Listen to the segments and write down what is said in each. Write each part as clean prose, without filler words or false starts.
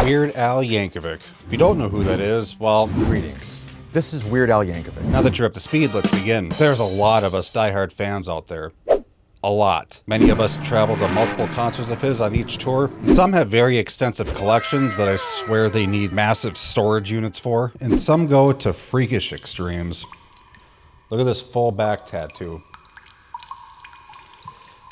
Weird Al Yankovic. If you don't know who that is, well, Greetings. This is Weird Al Yankovic. now that you're up to speed, let's begin. There's a lot of us diehard fans out there. A lot. Many of us traveled to multiple concerts of his on each tour. Some have very extensive collections that I swear they need massive storage units for. And some go to freakish extremes. Look at this full back tattoo.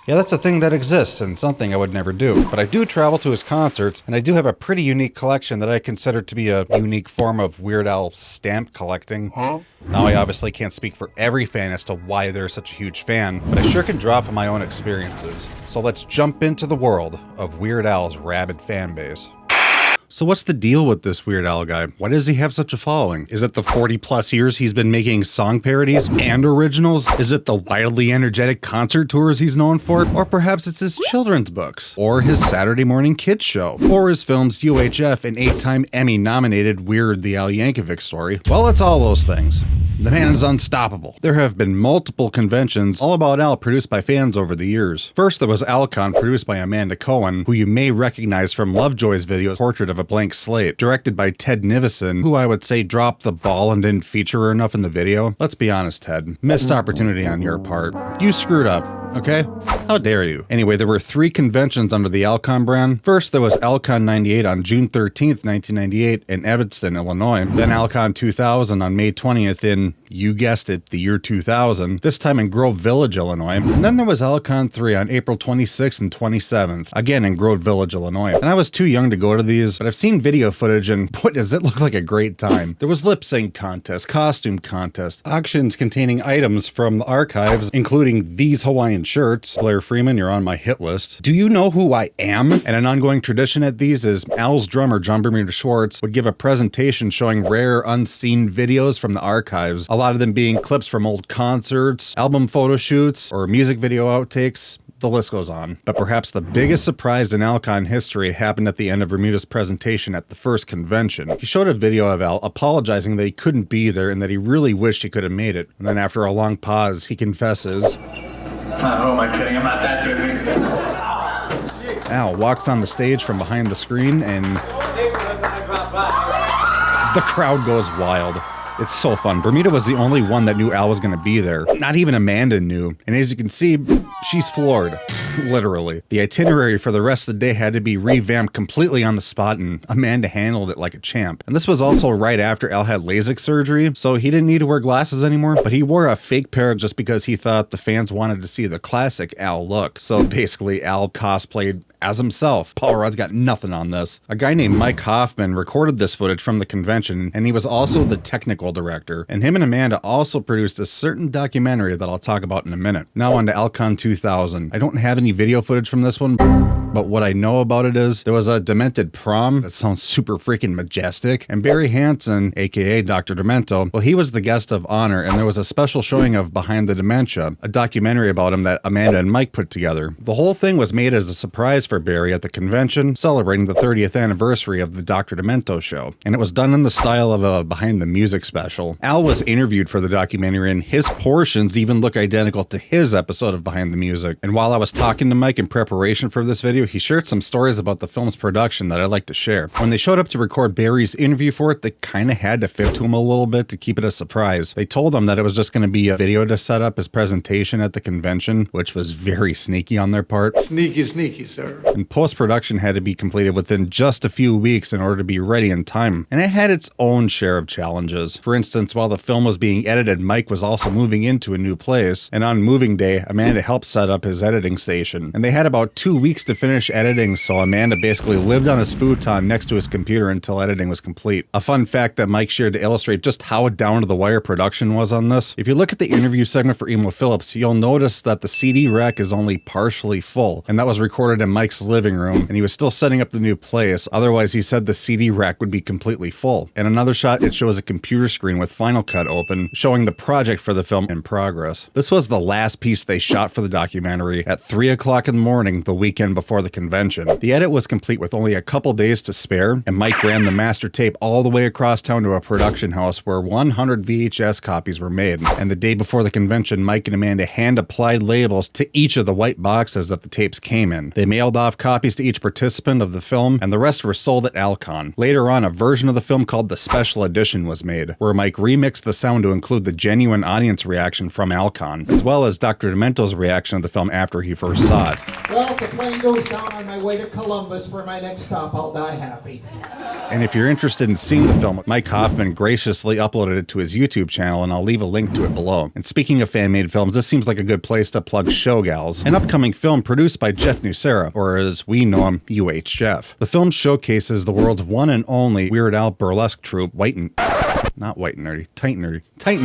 Yeah, that's a thing that exists and something I would never do. But I do travel to his concerts, and I do have a pretty unique collection that I consider to be a unique form of Weird Al stamp collecting. Now, I obviously can't speak for every fan as to why they're such a huge fan, but I sure can draw from my own experiences. So let's jump into the world of Weird Al's rabid fanbase. So what's the deal with this Weird Al guy? Why does he have such a following? Is it the 40 plus years he's been making song parodies and originals? Is it the wildly energetic concert tours he's known for? Or perhaps it's his children's books? Or his Saturday morning kids show? Or his films UHF and 8-time Emmy nominated Weird the Al Yankovic Story? Well, it's all those things. The man is unstoppable. There have been multiple conventions all about Al produced by fans over the years. First, there was Alcon produced by Amanda Cohen, who you may recognize from Lovejoy's video Portrait of a Blank Slate, directed by Ted Nivison, who I would say dropped the ball and didn't feature her enough in the video. Let's be honest, Ted. Missed opportunity on your part. You screwed up, okay? How dare you? Anyway, there were 3 conventions under the Alcon brand. First, there was Alcon 98 on June 13th, 1998 in Evanston, Illinois. Then Alcon 2000 on May 20th in, you guessed it, the year 2000, this time in Grove Village, Illinois. And then there was Alcon 3 on April 26th and 27th, again in Grove Village, Illinois. And I was too young to go to these, but I've seen video footage and boy, does it look like a great time. There was lip sync contest, costume contest, auctions containing items from the archives, including these Hawaiian shirts. Blair Freeman, you're on my hit list. Do you know who I am? And an ongoing tradition at these is Al's drummer, John Bermuda Schwartz, would give a presentation showing rare, unseen videos from the archives. A lot of them being clips from old concerts, album photo shoots, or music video outtakes. The list goes on. But perhaps the biggest surprise in Alcon history happened at the end of Bermuda's presentation at the first convention. He showed a video of Al apologizing that he couldn't be there and that he really wished he could have made it. And then after a long pause, he confesses, who am I kidding? I'm not that busy. Al walks on the stage from behind the screen and the crowd goes wild. It's so fun. Bermuda was the only one that knew Al was going to be there. Not even Amanda knew. And as you can see, she's floored. Literally. The itinerary for the rest of the day had to be revamped completely on the spot, and Amanda handled it like a champ. And this was also right after Al had LASIK surgery, so he didn't need to wear glasses anymore, but he wore a fake pair just because he thought the fans wanted to see the classic Al look. So basically, Al cosplayed as himself. Paul Rudd's got nothing on this. A guy named Mike Hoffman recorded this footage from the convention, and he was also the technical director. And him and Amanda also produced a certain documentary that I'll talk about in a minute. Now on to Alcon 2000. I don't have any video footage from this one, but what I know about it is there was a demented prom that sounds super freaking majestic, and Barry Hansen, aka Dr. Demento, well, he was the guest of honor, and there was a special showing of Behind the Dementia, a documentary about him that Amanda and Mike put together. The whole thing was made as a surprise for Barry at the convention, celebrating the 30th anniversary of the Dr. Demento show, and it was done in the style of a Behind the Music special. Al was interviewed for the documentary, and his portions even look identical to his episode of Behind the Music. And while I was talking to Mike in preparation for this video, he shared some stories about the film's production that I'd like to share. When they showed up to record Barry's interview for it, they kind of had to fit to him a little bit to keep it a surprise. They told him that it was just going to be a video to set up his presentation at the convention, which was very sneaky on their part. Sneaky, sneaky, sir. And post-production had to be completed within just a few weeks in order to be ready in time. And it had its own share of challenges. For instance, while the film was being edited, Mike was also moving into a new place. And on moving day, Amanda helped set up his editing station. And they had about 2 weeks to finish editing, so Amanda basically lived on his futon next to his computer until editing was complete. A fun fact that Mike shared to illustrate just how down to the wire production was on this. If you look at the interview segment for Emo Phillips, you'll notice that the CD rack is only partially full. And that was recorded in Mike's living room, and he was still setting up the new place. Otherwise, he said the CD rack would be completely full. In another shot, it shows a computer screen with Final Cut open, showing the project for the film in progress. This was the last piece they shot for the documentary at 3 o'clock in the morning the weekend before before the convention. The edit was complete with only a couple days to spare, and Mike ran the master tape all the way across town to a production house where 100 VHS copies were made. And the day before the convention, Mike and Amanda hand-applied labels to each of the white boxes that the tapes came in. They mailed off copies to each participant of the film, and the rest were sold at Alcon. Later on, a version of the film called the Special Edition was made, where Mike remixed the sound to include the genuine audience reaction from Alcon, as well as Dr. Demento's reaction of the film after he first saw it. Well, if the plane goes down on my way to Columbus for my next stop, I'll die happy. And if you're interested in seeing the film, Mike Hoffman graciously uploaded it to his YouTube channel, and I'll leave a link to it below. And speaking of fan-made films, this seems like a good place to plug Showgals, an upcoming film produced by Jeff Nucera, or as we know him, UH Jeff. The film showcases the world's one and only Weird Al burlesque troupe, Tight and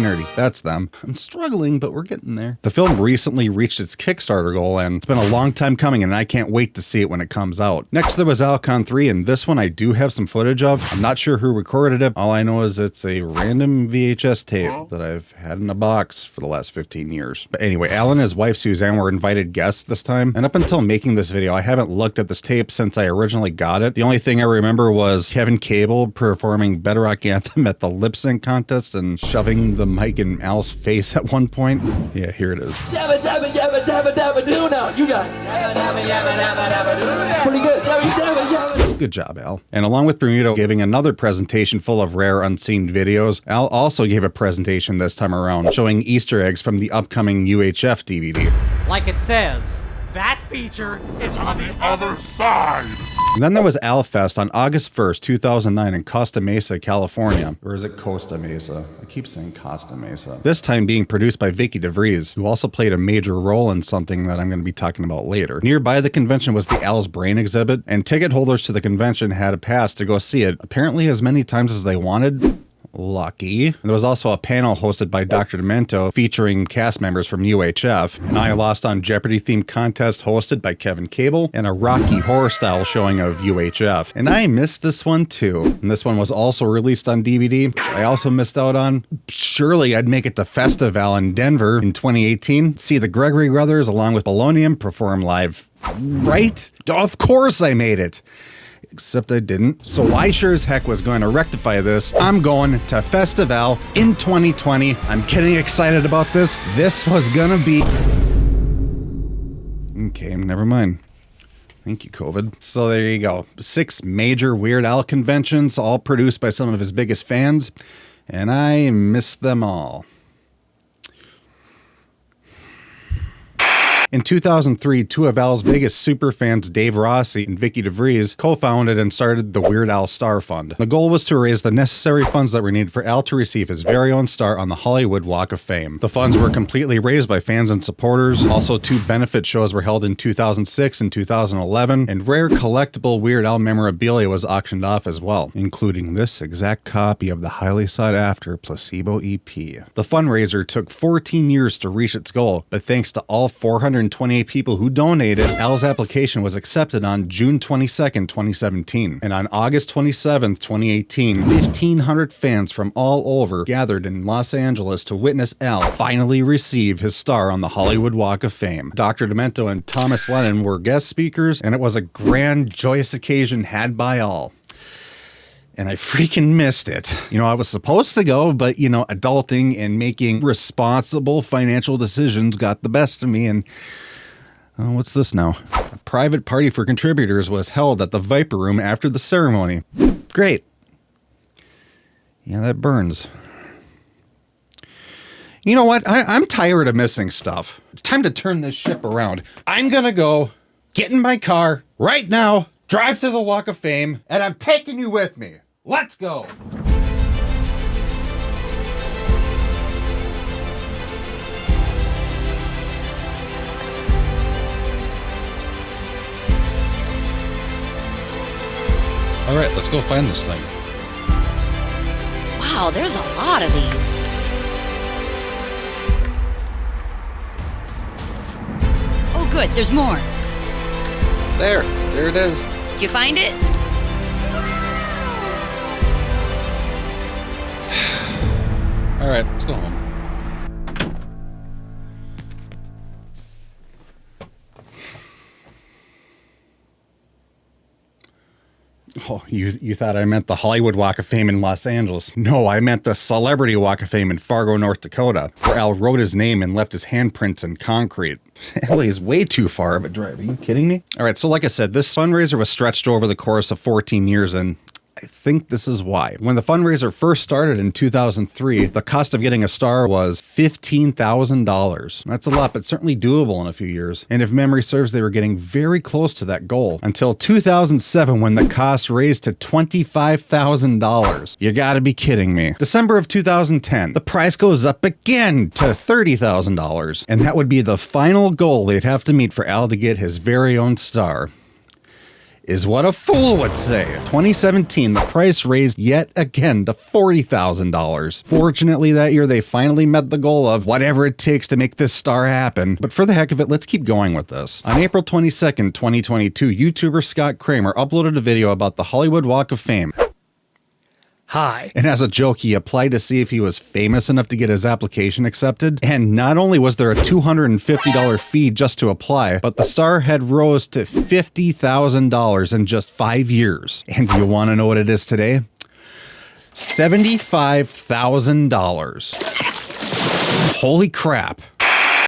Nerdy, that's them. I'm struggling, but we're getting there. The film recently reached its Kickstarter goal, and it's been a long time coming, and I can't wait to see it when it comes out. Next, there was Alcon 3, and this one I do have some footage of. I'm not sure who recorded it. All I know is it's a random VHS tape that I've had in a box for the last 15 years. But anyway, Al and his wife Suzanne were invited guests this time, and up until making this video, I haven't looked at this tape since I originally got it. The only thing I remember was Kevin Cable performing Bedrock Anthem at the lip sync contest and shoving the mic in Al's face at one point. Yeah, here it is. Dabba dabba dabba dabba dabba do now. You got it. Dabba dabba dabba dabba dabba do now. Pretty good. Dabba dabba dabba. Good job, Al. And along with Bermudo giving another presentation full of rare unseen videos, Al also gave a presentation this time around showing Easter eggs from the upcoming UHF DVD. Like it says, that feature is on the other side. And then there was AlFest on August 1st, 2009 in Costa Mesa, California. Or is it Costa Mesa? I keep saying Costa Mesa. This time being produced by Vikki Devris, who also played a major role in something that I'm going to be talking about later. Nearby the convention was the Al's Brain exhibit, and ticket holders to the convention had a pass to go see it, apparently as many times as they wanted. Lucky. And there was also a panel hosted by Dr. Demento featuring cast members from UHF, an I Lost on Jeopardy themed contest hosted by Kevin Cable, and a Rocky Horror style showing of UHF. And I missed this one too. And this one was also released on DVD, which I also missed out on. Surely I'd make it to Festival in Denver in 2018, see the Gregory Brothers along with Polonium perform live. Right? Of course I made it. Except I didn't. So I sure as heck was going to rectify this. I'm going to Festival in 2020. I'm getting excited about this. This was gonna be... Okay, never mind. Thank you, COVID. So there you go. 6 major Weird Al conventions, all produced by some of his biggest fans, and I missed them all. In 2003, 2 of Al's biggest superfans, Dave Rossi and Vikki Devris, co-founded and started the Weird Al Star Fund. The goal was to raise the necessary funds that were needed for Al to receive his very own star on the Hollywood Walk of Fame. The funds were completely raised by fans and supporters. Also, 2 benefit shows were held in 2006 and 2011, and rare collectible Weird Al memorabilia was auctioned off as well, including this exact copy of the highly sought-after Placebo EP. The fundraiser took 14 years to reach its goal, but thanks to all 428 people who donated, Al's application was accepted on June 22nd, 2017. And on August 27th, 2018, 1,500 fans from all over gathered in Los Angeles to witness Al finally receive his star on the Hollywood Walk of Fame. Dr. Demento and Thomas Lennon were guest speakers, and it was a grand, joyous occasion had by all. And I freaking missed it. You know, I was supposed to go, but, you know, adulting and making responsible financial decisions got the best of me. And what's this now? A private party for contributors was held at the Viper Room after the ceremony. Great. Yeah, that burns. You know what? I'm tired of missing stuff. It's time to turn this ship around. I'm gonna go get in my car right now, drive to the Walk of Fame, and I'm taking you with me. Let's go! All right, let's go find this thing. Wow, there's a lot of these. Oh good, there's more. There it is. Did you find it? All right, let's go home. Oh, you thought I meant the Hollywood Walk of Fame in Los Angeles. No, I meant the Celebrity Walk of Fame in Fargo, North Dakota, where Al wrote his name and left his handprints in concrete. Ellie is way too far of a drive. Are you kidding me? All right, so like I said, this fundraiser was stretched over the course of 14 years, and I think this is why. When the fundraiser first started in 2003, the cost of getting a star was $15,000. That's a lot, but certainly doable in a few years. And if memory serves, they were getting very close to that goal until 2007, when the cost raised to $25,000. You gotta be kidding me. December of 2010, the price goes up again to $30,000. And that would be the final goal they'd have to meet for Al to get his very own star. Is what a fool would say. 2017, the price raised yet again to $40,000. Fortunately, that year they finally met the goal of whatever it takes to make this star happen. But for the heck of it, let's keep going with this. On April 22nd, 2022, YouTuber Scott Cramer uploaded a video about the Hollywood Walk of Fame. Hi. And as a joke, he applied to see if he was famous enough to get his application accepted. And not only was there a $250 fee just to apply, but the star had rose to $50,000 in just 5 years. And do you want to know what it is today? $75,000. Holy crap.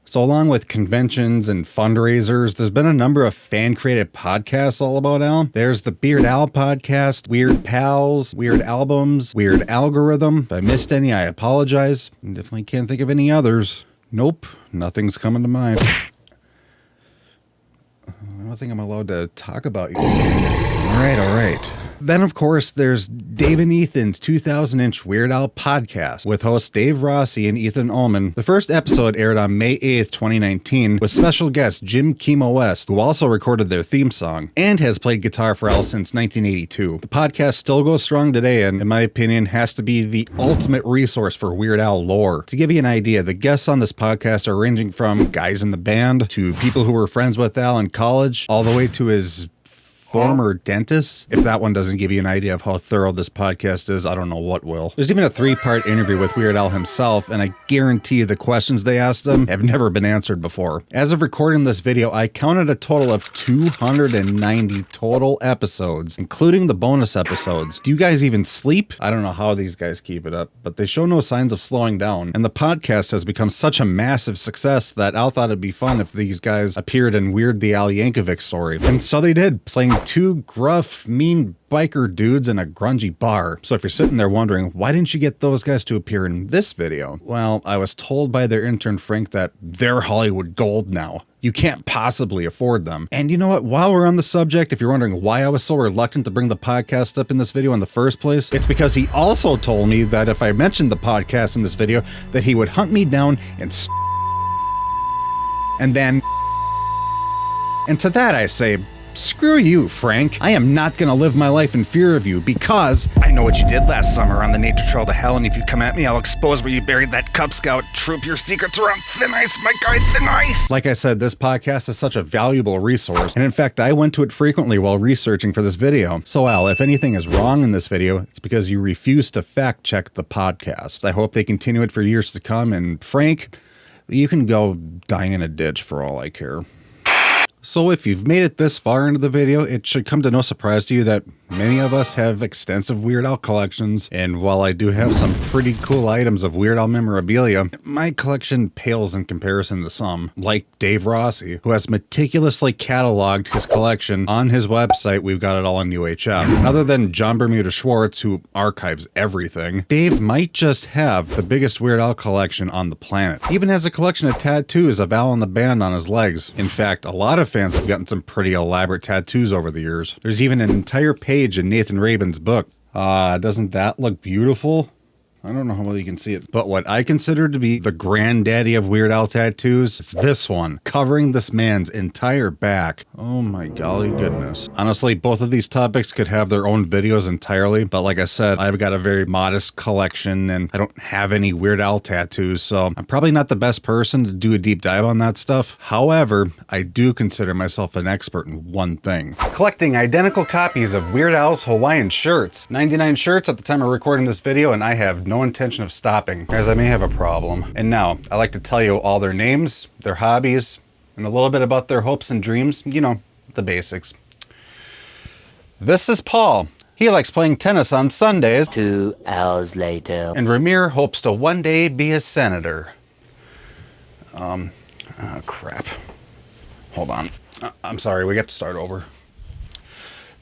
So along with conventions and fundraisers, there's been a number of fan-created podcasts all about Al. There's the Beard Al podcast, Weird Pals, Weird Albums, Weird Algorithm. If I missed any, I apologize. I definitely can't think of any others. Nope, nothing's coming to mind. I don't think I'm allowed to talk about you. All right. Then, of course, there's Dave and Ethan's 2000-inch Weird Al podcast with hosts Dave Rossi and Ethan Ullman. The first episode aired on May 8th, 2019, with special guest Jim Kimo West, who also recorded their theme song and has played guitar for Al since 1982. The podcast still goes strong today and, in my opinion, has to be the ultimate resource for Weird Al lore. To give you an idea, the guests on this podcast are ranging from guys in the band to people who were friends with Al in college, all the way to his former dentist. If that one doesn't give you an idea of how thorough this podcast is, I don't know what will. There's even a 3-part interview with Weird Al himself, and I guarantee the questions they asked him have never been answered before. As of recording this video, I counted a total of 290 total episodes, including the bonus episodes. Do you guys even sleep? I don't know how these guys keep it up, but they show no signs of slowing down. And the podcast has become such a massive success that Al thought it'd be fun if these guys appeared in Weird the Al Yankovic story. And so they did, playing 2 gruff, mean biker dudes in a grungy bar. So if you're sitting there wondering, why didn't you get those guys to appear in this video? Well, I was told by their intern Frank that they're Hollywood gold now. You can't possibly afford them. And you know what? While we're on the subject, if you're wondering why I was so reluctant to bring the podcast up in this video in the first place, it's because he also told me that if I mentioned the podcast in this video, that he would hunt me down and then... And to that I say, screw you, Frank. I am not gonna live my life in fear of you because I know what you did last summer on the nature trail to hell, and if you come at me, I'll expose where you buried that Cub Scout troop. Your secrets are on thin ice, my guy, thin ice. Like I said, this podcast is such a valuable resource, and in fact, I went to it frequently while researching for this video. So Al, if anything is wrong in this video, it's because you refuse to fact check the podcast. I hope they continue it for years to come, and Frank, you can go die in a ditch for all I care. So if you've made it this far into the video, it should come to no surprise to you that many of us have extensive Weird Al collections, and while I do have some pretty cool items of Weird Al memorabilia, my collection pales in comparison to some, like Dave Rossi, who has meticulously cataloged his collection on his website. We've got it all on UHF. And other than John Bermuda Schwartz, who archives everything, Dave might just have the biggest Weird Al collection on the planet. He even has a collection of tattoos of Al and the band on his legs. In fact, a lot of fans have gotten some pretty elaborate tattoos over the years. There's even an entire page in Nathan Rabin's book. Doesn't that look beautiful? I don't know how well you can see it, but what I consider to be the granddaddy of Weird Al tattoos is this one, covering this man's entire back. Oh my golly goodness. Honestly, both of these topics could have their own videos entirely, but like I said, I've got a very modest collection and I don't have any Weird Al tattoos, so I'm probably not the best person to do a deep dive on that stuff. However, I do consider myself an expert in one thing: collecting identical copies of Weird Al's Hawaiian shirts. 99 shirts at the time of recording this video, and I have no intention of stopping, as I may have a problem. And now, I like to tell you all their names, their hobbies, and a little bit about their hopes and dreams. You know, the basics. This is Paul. He likes playing tennis on Sundays. 2 hours later. And Ramir hopes to one day be a senator. Oh, crap. Hold on. I'm sorry, we have to start over.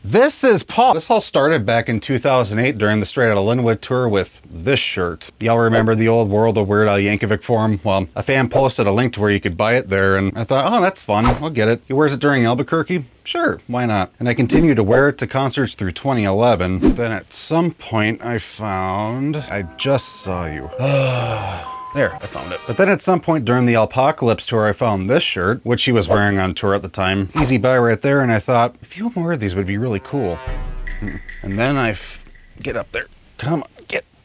This is Paul. This all started back in 2008 during the Straight Outta Linwood tour with this shirt. Y'all remember the old World of Weird Al Yankovic forum? Well, a fan posted a link to where you could buy it there, and I thought, oh, that's fun. I'll get it. He wears it during Albuquerque? Sure, why not? And I continued to wear it to concerts through 2011. Then at some point I found... I just saw you. There, I found it. But then at some point during the Alpocalypse tour, I found this shirt, which he was wearing on tour at the time. Easy buy right there, and I thought, a few more of these would be really cool. And then get up there. Come on,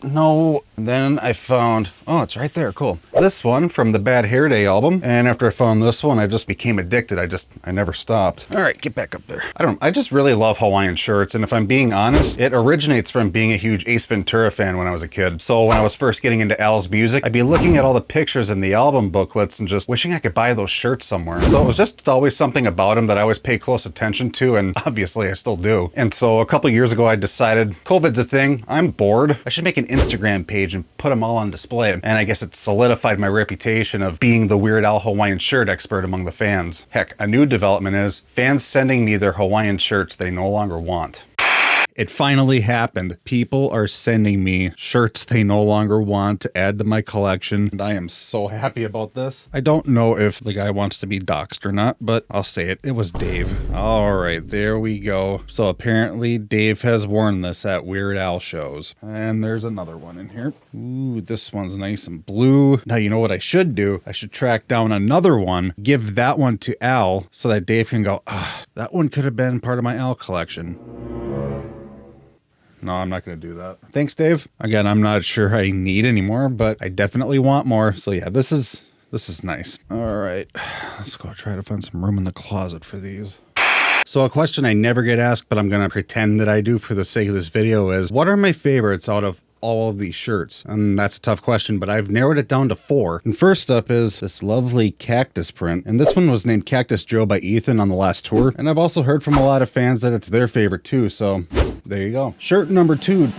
no. And then I found, oh, it's right there, cool. This one from the Bad Hair Day album. And after I found this one, I just became addicted. I never stopped. All right, get back up there. I just really love Hawaiian shirts. And if I'm being honest, it originates from being a huge Ace Ventura fan when I was a kid. So when I was first getting into Al's music, I'd be looking at all the pictures in the album booklets and just wishing I could buy those shirts somewhere. So it was just always something about him that I always pay close attention to, and obviously I still do. And so a couple years ago, I decided, COVID's a thing, I'm bored, I should make an Instagram page and put them all on display. And I guess it solidified my reputation of being the Weird Al Hawaiian shirt expert among the fans. Heck, a new development is fans sending me their Hawaiian shirts they no longer want. It finally happened. People are sending me shirts they no longer want to add to my collection, and I am so happy about this. I don't know if the guy wants to be doxxed or not, but I'll say it. It was Dave. All right, there we go. So apparently Dave has worn this at Weird Al shows. And there's another one in here. Ooh, this one's nice and blue. Now, you know what I should do? I should track down another one, give that one to Al, so that Dave can go, ah, that one could have been part of my Al collection. No, I'm not going to do that. Thanks, Dave. Again, I'm not sure I need any more, but I definitely want more. So yeah, this is nice. All right, let's go try to find some room in the closet for these. So a question I never get asked, but I'm going to pretend that I do for the sake of this video is, what are my favorites out of all of these shirts? And that's a tough question, but I've narrowed it down to 4. And first up is this lovely cactus print. And this one was named Cactus Joe by Ethan on the last tour. And I've also heard from a lot of fans that it's their favorite too. So there you go. Shirt number 2.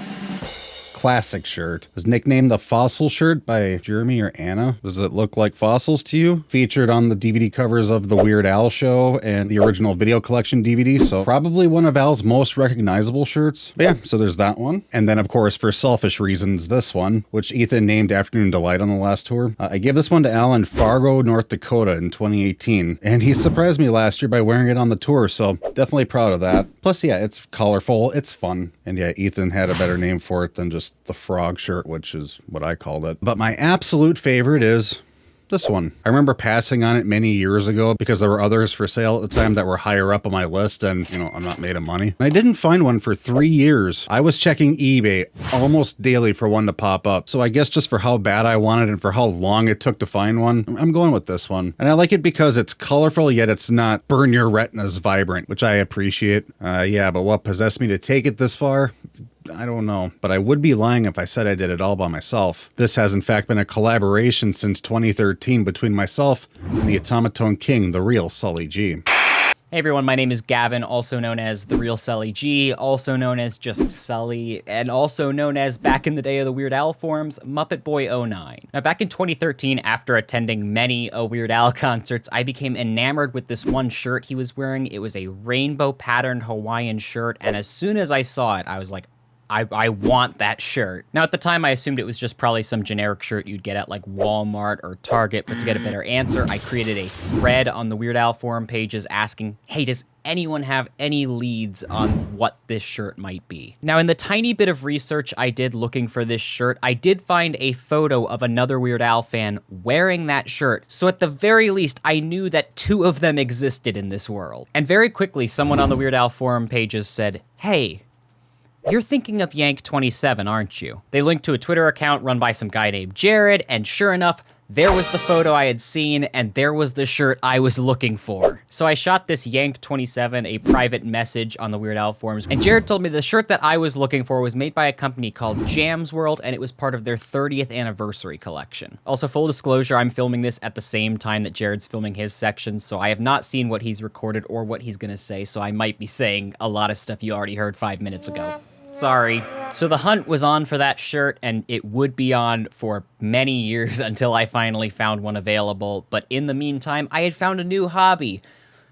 Classic shirt. It was nicknamed the Fossil shirt by Jeremy or Anna. Does it look like fossils to you? Featured on the DVD covers of the Weird Al show and the original video collection DVD. So probably one of Al's most recognizable shirts. But yeah, so there's that one. And then of course, for selfish reasons, this one, which Ethan named Afternoon Delight on the last tour. I gave this one to Al in Fargo, North Dakota in 2018. And he surprised me last year by wearing it on the tour. So definitely proud of that. Plus, yeah, it's colorful. It's fun. And yeah, Ethan had a better name for it than just the frog shirt, which is what I called it. But my absolute favorite is this one. I remember passing on it many years ago because there were others for sale at the time that were higher up on my list, and you know, I'm not made of money. And I didn't find one for 3 years. I was checking eBay almost daily for one to pop up. So I guess just for how bad I wanted and for how long it took to find one, I'm going with this one. And I like it because it's colorful, yet it's not burn your retinas vibrant, which I appreciate. Yeah, but what possessed me to take it this far? I don't know, but I would be lying if I said I did it all by myself. This has in fact been a collaboration since 2013 between myself and the Automaton King, the real Sully G. Hey everyone, my name is Gavan, also known as The Real Sully G, also known as just Sully, and also known as, back in the day of the Weird Al forums, Muppet Boy 09. Now back in 2013, after attending many Weird Al concerts, I became enamored with this one shirt he was wearing. It was a rainbow patterned Hawaiian shirt, and as soon as I saw it, I was like, I want that shirt. Now, at the time, I assumed it was just probably some generic shirt you'd get at like Walmart or Target, but to get a better answer, I created a thread on the Weird Al forum pages asking, hey, does anyone have any leads on what this shirt might be? Now, in the tiny bit of research I did looking for this shirt, I did find a photo of another Weird Al fan wearing that shirt, so at the very least, I knew that 2 of them existed in this world. And very quickly, someone on the Weird Al forum pages said, hey, you're thinking of Yank27, aren't you? They linked to a Twitter account run by some guy named Jared, and sure enough, there was the photo I had seen, and there was the shirt I was looking for. So I shot this Yank27 a private message on the Weird Al forums, and Jared told me the shirt that I was looking for was made by a company called Jams World, and it was part of their 30th anniversary collection. Also, full disclosure, I'm filming this at the same time that Jared's filming his section, so I have not seen what he's recorded or what he's gonna say, so I might be saying a lot of stuff you already heard 5 minutes ago. Sorry. So the hunt was on for that shirt, and it would be on for many years until I finally found one available. But in the meantime, I had found a new hobby: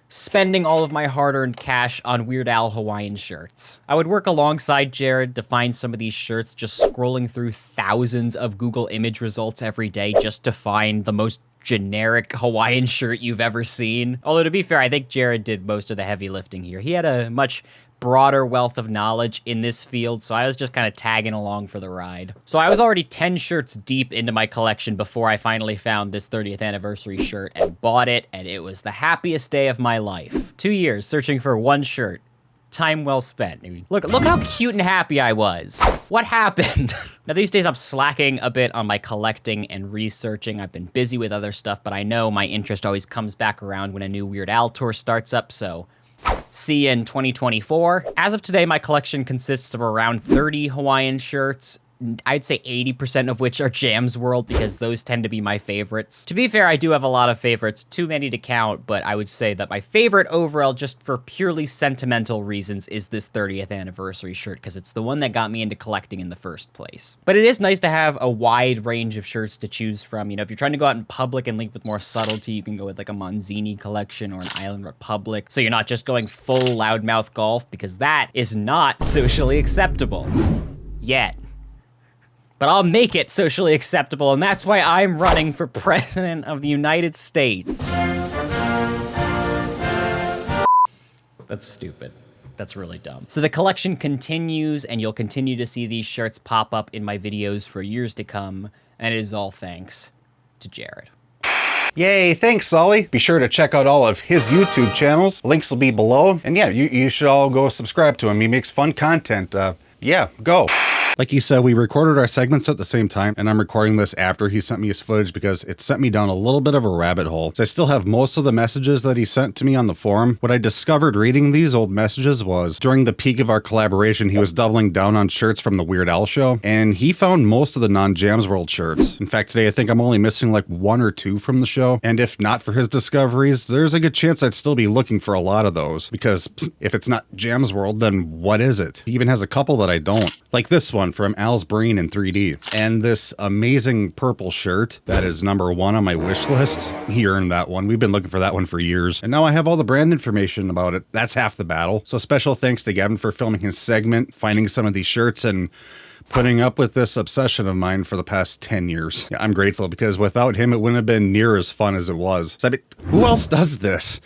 spending all of my hard-earned cash on Weird Al Hawaiian shirts. I would work alongside Jared to find some of these shirts, just scrolling through thousands of Google image results every day just to find the most generic Hawaiian shirt you've ever seen. Although, to be fair, I think Jared did most of the heavy lifting here. He had a much broader wealth of knowledge in this field, so I was just kind of tagging along for the ride. So I was already 10 shirts deep into my collection before I finally found this 30th anniversary shirt and bought it, and it was the happiest day of my life. 2 years searching for one shirt. Time well spent. Look how cute and happy I was. What happened? Now these days I'm slacking a bit on my collecting and researching. I've been busy with other stuff, but I know my interest always comes back around when a new Weird Al tour starts up, so see you in 2024. As of today, my collection consists of around 30 Hawaiian shirts. I'd say 80% of which are Jam's World, because those tend to be my favorites. To be fair, I do have a lot of favorites, too many to count, but I would say that my favorite overall, just for purely sentimental reasons, is this 30th anniversary shirt, because it's the one that got me into collecting in the first place. But it is nice to have a wide range of shirts to choose from. You know, if you're trying to go out in public and link with more subtlety, you can go with like a Manzini collection or an Island Republic, so you're not just going full loudmouth golf, because that is not socially acceptable. Yet. But I'll make it socially acceptable, and that's why I'm running for President of the United States. That's stupid. That's really dumb. So the collection continues, and you'll continue to see these shirts pop up in my videos for years to come, and it is all thanks to Jared. Yay, thanks, Sully. Be sure to check out all of his YouTube channels. Links will be below. And yeah, you should all go subscribe to him. He makes fun content. Yeah, go. Like he said, we recorded our segments at the same time, and I'm recording this after he sent me his footage because it sent me down a little bit of a rabbit hole. So I still have most of the messages that he sent to me on the forum. What I discovered reading these old messages was, during the peak of our collaboration, he was doubling down on shirts from the Weird Al show, and he found most of the non-Jams World shirts. In fact, today I think I'm only missing like 1 or 2 from the show, and if not for his discoveries, there's a good chance I'd still be looking for a lot of those, because if it's not Jams World, then what is it? He even has a couple that I don't. Like this one from Al's Brain in 3D. And this amazing purple shirt that is #1 on my wish list. He earned that one. We've been looking for that one for years. And now I have all the brand information about it. That's half the battle. So special thanks to Gavan for filming his segment, finding some of these shirts, and putting up with this obsession of mine for the past 10 years. Yeah, I'm grateful, because without him, it wouldn't have been near as fun as it was. So I mean, who else does this?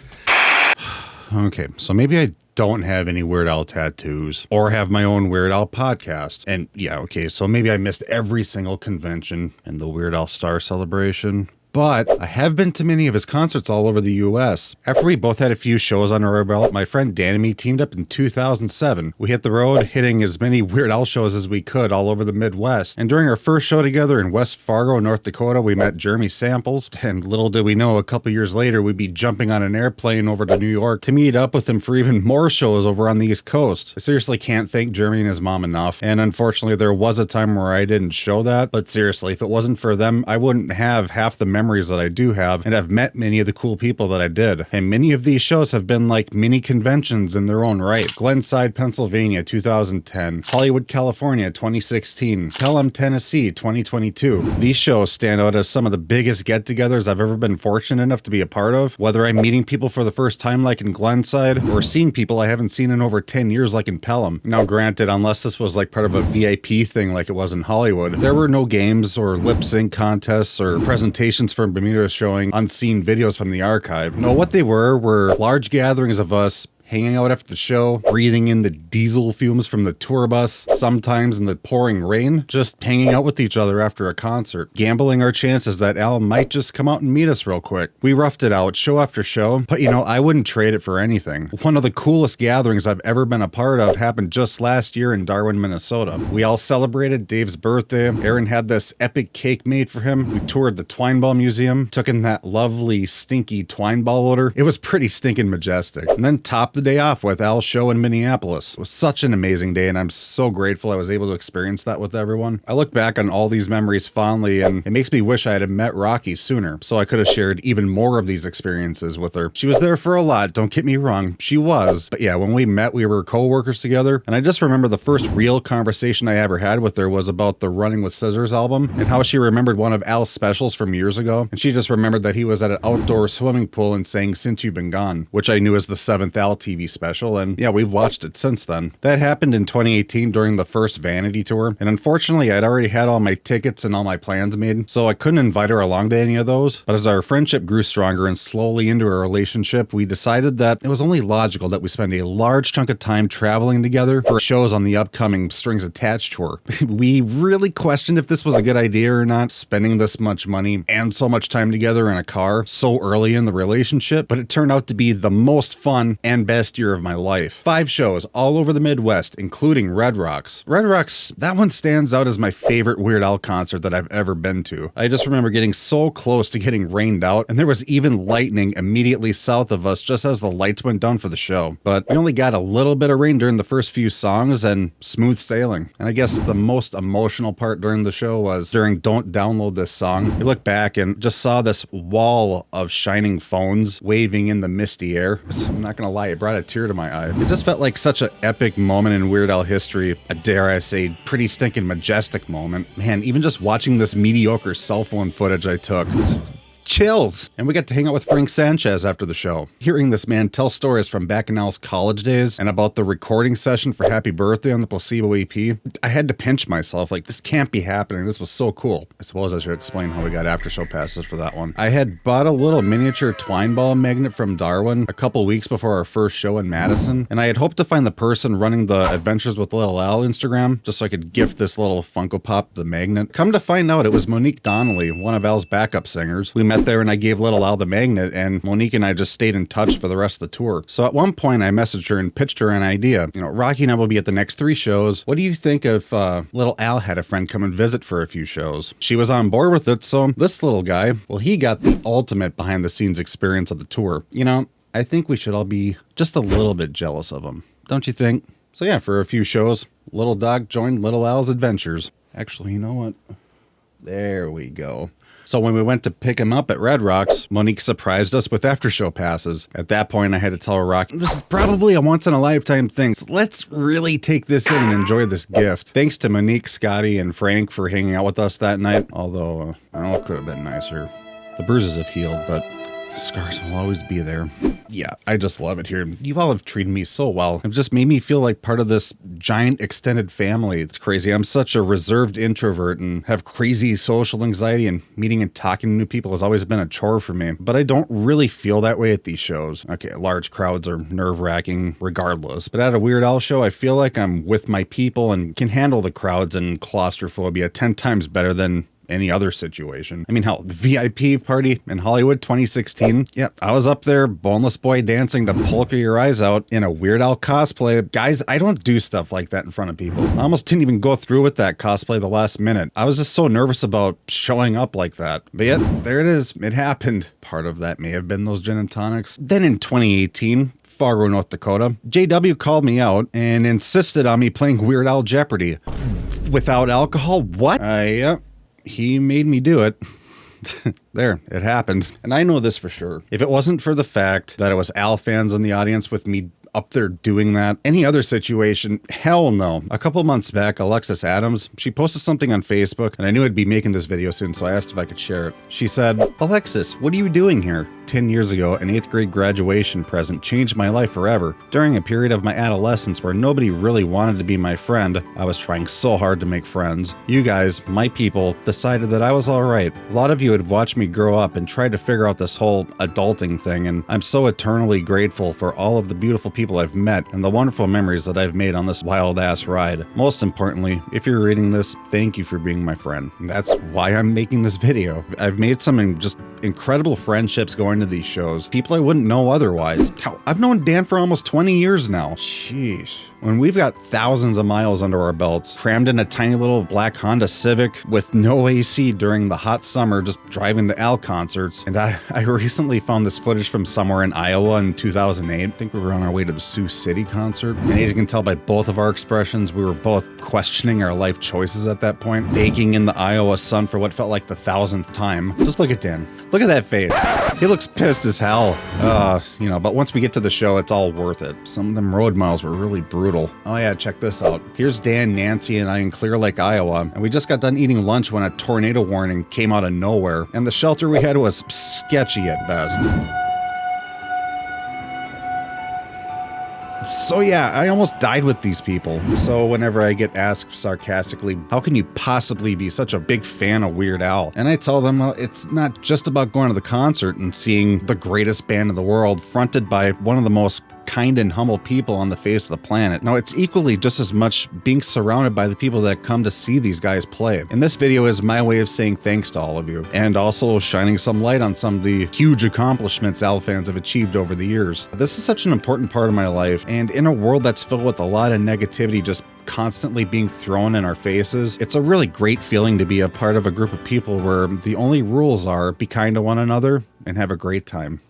Okay, so maybe I don't have any Weird Al tattoos or have my own Weird Al podcast. And yeah, okay, so maybe I missed every single convention and the Weird Al Star Celebration. But I have been to many of his concerts all over the US. After we both had a few shows under our belt, my friend Dan and me teamed up in 2007. We hit the road, hitting as many Weird Al shows as we could all over the Midwest. And during our first show together in West Fargo, North Dakota, we met Jeremy Samples. And little did we know, a couple years later, we'd be jumping on an airplane over to New York to meet up with him for even more shows over on the East Coast. I seriously can't thank Jeremy and his mom enough. And unfortunately, there was a time where I didn't show that. But seriously, if it wasn't for them, I wouldn't have half the memories that I do have, and I've met many of the cool people that I did. And many of these shows have been like mini conventions in their own right. Glenside, Pennsylvania, 2010. Hollywood, California, 2016. Pelham, Tennessee, 2022. These shows stand out as some of the biggest get-togethers I've ever been fortunate enough to be a part of, whether I'm meeting people for the first time like in Glenside, or seeing people I haven't seen in over 10 years like in Pelham. Now granted, unless this was like part of a VIP thing like it was in Hollywood, there were no games or lip-sync contests or presentations from Bermuda showing unseen videos from the archive. No, what they were large gatherings of us hanging out after the show, breathing in the diesel fumes from the tour bus, sometimes in the pouring rain, just hanging out with each other after a concert, gambling our chances that Al might just come out and meet us real quick. We roughed it out show after show, but you know, I wouldn't trade it for anything. One of the coolest gatherings I've ever been a part of happened just last year in Darwin, Minnesota. We all celebrated Dave's birthday. Erin had this epic cake made for him. We toured the Twine Ball Museum, took in that lovely, stinky twine ball odor. It was pretty stinking majestic. And then topped the the day off with Al's show in Minneapolis. It was such an amazing day, and I'm so grateful I was able to experience that with everyone. I look back on all these memories fondly, and it makes me wish I had met Rocky sooner, so I could have shared even more of these experiences with her. She was there for a lot, don't get me wrong, she was. But yeah, when we met, we were co-workers together, and I just remember the first real conversation I ever had with her was about the Running with Scissors album, and how she remembered one of Al's specials from years ago, and she just remembered that he was at an outdoor swimming pool and sang Since You've Been Gone, which I knew as the 7th Al TV special, and yeah, we've watched it since then. That happened in 2018 during the first Vanity tour, and unfortunately I'd already had all my tickets and all my plans made, so I couldn't invite her along to any of those. But as our friendship grew stronger and slowly into a relationship, we decided that it was only logical that we spend a large chunk of time traveling together for shows on the upcoming Strings Attached tour. We really questioned if this was a good idea or not, spending this much money and so much time together in a car so early in the relationship, but it turned out to be the most fun and best year of my life. 5 shows all over the Midwest, including Red Rocks. Red Rocks, that one stands out as my favorite Weird Al concert that I've ever been to. I just remember getting so close to getting rained out, and there was even lightning immediately south of us just as the lights went down for the show. But we only got a little bit of rain during the first few songs and smooth sailing. And I guess the most emotional part during the show was during Don't Download This Song. You look back and just saw this wall of shining phones waving in the misty air. I'm not gonna lie, it brought a tear to my eye. It just felt like such an epic moment in Weird Al history, a dare I say, pretty stinking majestic moment. Man, even just watching this mediocre cell phone footage I took, chills. And we got to hang out with Frank Sanchez after the show. Hearing this man tell stories from back in Al's college days and about the recording session for Happy Birthday on the Placebo EP, I had to pinch myself like, this can't be happening. This was so cool. I suppose I should explain how we got after show passes for that one. I had bought a little miniature twine ball magnet from Darwin a couple weeks before our first show in Madison, and I had hoped to find the person running the Adventures with Little Al Instagram just so I could gift this little Funko Pop the magnet. Come to find out, it was Monique Donnely, one of Al's backup singers. We met there and I gave Little Al the magnet, and Monique and I just stayed in touch for the rest of the tour. So at one point I messaged her and pitched her an idea. You know, Rocky and I will be at the next 3 shows. What do you think if Little Al had a friend come and visit for a few shows? She was on board with it, so this little guy, well, he got the ultimate behind the scenes experience of the tour. You know, I think we should all be just a little bit jealous of him. Don't you think? So yeah, for a few shows, Little Dog joined Little Al's adventures. Actually, you know what? There we go. So when we went to pick him up at Red Rocks, Monique surprised us with after-show passes. At that point, I had to tell Rocky, this is probably a once-in-a-lifetime thing, so let's really take this in and enjoy this gift. Thanks to Monique, Scotty, and Frank for hanging out with us that night, although, it could have been nicer. The bruises have healed, but the scars will always be there. Yeah, I just love it here. You all have treated me so well. It's just made me feel like part of this giant extended family. It's crazy. I'm such a reserved introvert and have crazy social anxiety, and meeting and talking to new people has always been a chore for me. But I don't really feel that way at these shows. Okay, large crowds are nerve-wracking regardless. But at a Weird Al show, I feel like I'm with my people and can handle the crowds and claustrophobia 10 times better than any other situation. I mean, hell, the VIP party in Hollywood 2016. Yeah, I was up there, boneless boy dancing to Polka Your Eyes Out in a Weird Al cosplay. Guys, I don't do stuff like that in front of people. I almost didn't even go through with that cosplay the last minute. I was just so nervous about showing up like that. But yet, there it is. It happened. Part of that may have been those gin and tonics. Then in 2018, Fargo, North Dakota, JW called me out and insisted on me playing Weird Al Jeopardy. Without alcohol? What? Yeah. He made me do it. There, it happened. And I know this for sure. If it wasn't for the fact that it was Al fans in the audience with me up there doing that, any other situation, hell no. A couple months back, Alexis Adams, she posted something on Facebook, and I knew I'd be making this video soon, so I asked if I could share it. She said, Alexis, what are you doing here? 10 years ago, an 8th grade graduation present changed my life forever. During a period of my adolescence where nobody really wanted to be my friend, I was trying so hard to make friends. You guys, my people, decided that I was alright. A lot of you had watched me grow up and tried to figure out this whole adulting thing, and I'm so eternally grateful for all of the beautiful people I've met and the wonderful memories that I've made on this wild-ass ride. Most importantly, if you're reading this, thank you for being my friend. That's why I'm making this video. I've made some just incredible friendships going to these shows. People I wouldn't know otherwise. Hell, I've known Dan for almost 20 years now. Sheesh. When we've got thousands of miles under our belts, crammed in a tiny little black Honda Civic with no AC during the hot summer, just driving to Al concerts. And I recently found this footage from somewhere in Iowa in 2008. I think we were on our way to the Sioux City concert. And as you can tell by both of our expressions, we were both questioning our life choices at that point, baking in the Iowa sun for what felt like the 1000th time. Just look at Dan. Look at that face. He looks pissed as hell. But once we get to the show, it's all worth it. Some of them road miles were really brutal. Oh yeah, check this out. Here's Dan, Nancy, and I in Clear Lake, Iowa, and we just got done eating lunch when a tornado warning came out of nowhere, and the shelter we had was sketchy at best. So yeah, I almost died with these people. So whenever I get asked sarcastically, how can you possibly be such a big fan of Weird Al? And I tell them, well, it's not just about going to the concert and seeing the greatest band in the world fronted by one of the most kind and humble people on the face of the planet. No, it's equally just as much being surrounded by the people that come to see these guys play. And this video is my way of saying thanks to all of you, and also shining some light on some of the huge accomplishments Al fans have achieved over the years. This is such an important part of my life, and in a world that's filled with a lot of negativity just constantly being thrown in our faces, it's a really great feeling to be a part of a group of people where the only rules are be kind to one another and have a great time.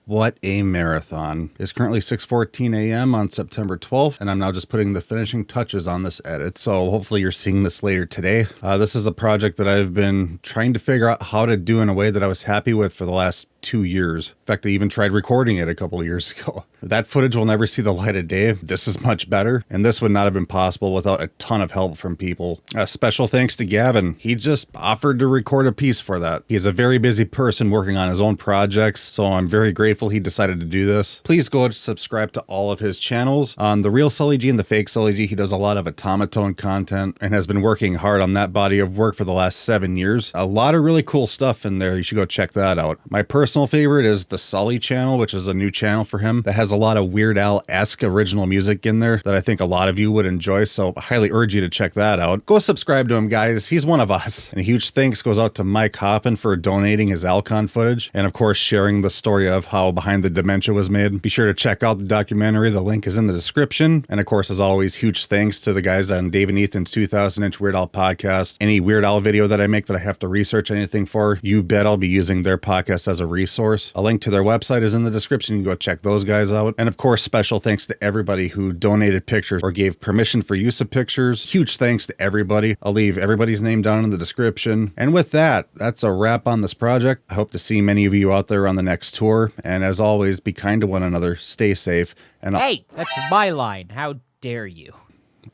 What a marathon. It's currently 6:14 a.m. on September 12th, and I'm now just putting the finishing touches on this edit, so hopefully you're seeing this later today. This is a project that I've been trying to figure out how to do in a way that I was happy with for the last 2 years. In fact, I even tried recording it a couple of years ago. That footage will never see the light of day. This is much better, and this would not have been possible without a ton of help from people. Special thanks to Gavan. He just offered to record a piece for that. He's a very busy person working on his own projects, so I'm very grateful he decided to do this. Please go and subscribe to all of his channels. On The Real Sully G and The Fake Sully G, he does a lot of automaton content and has been working hard on that body of work for the last 7 years. A lot of really cool stuff in there. You should go check that out. My personal favorite is the Sully channel, which is a new channel for him that has a lot of Weird Al-esque original music in there that I think a lot of you would enjoy, so I highly urge you to check that out. Go subscribe to him, guys. He's one of us. And a huge thanks goes out to Mike Hoffman for donating his Alcon footage and of course sharing the story of how Behind the Demento was made. Be sure to check out the documentary. The link is in the description. And of course, as always, huge thanks to the guys on Dave and Ethan's 2000-inch Weird Al podcast. Any Weird Al video that I make that I have to research anything for, you bet I'll be using their podcast as a resource. A link to their website is in the description. You can go check those guys out. And of course, special thanks to everybody who donated pictures or gave permission for use of pictures. Huge thanks to everybody. I'll leave everybody's name down in the description. And with that, that's a wrap on this project. I hope to see many of you out there on the next tour. And as always, be kind to one another, stay safe, and hey, that's my line. How dare you?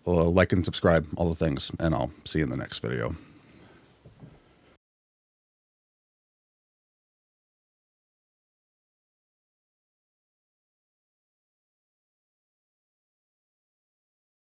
Like and subscribe, all the things, and I'll see you in the next video.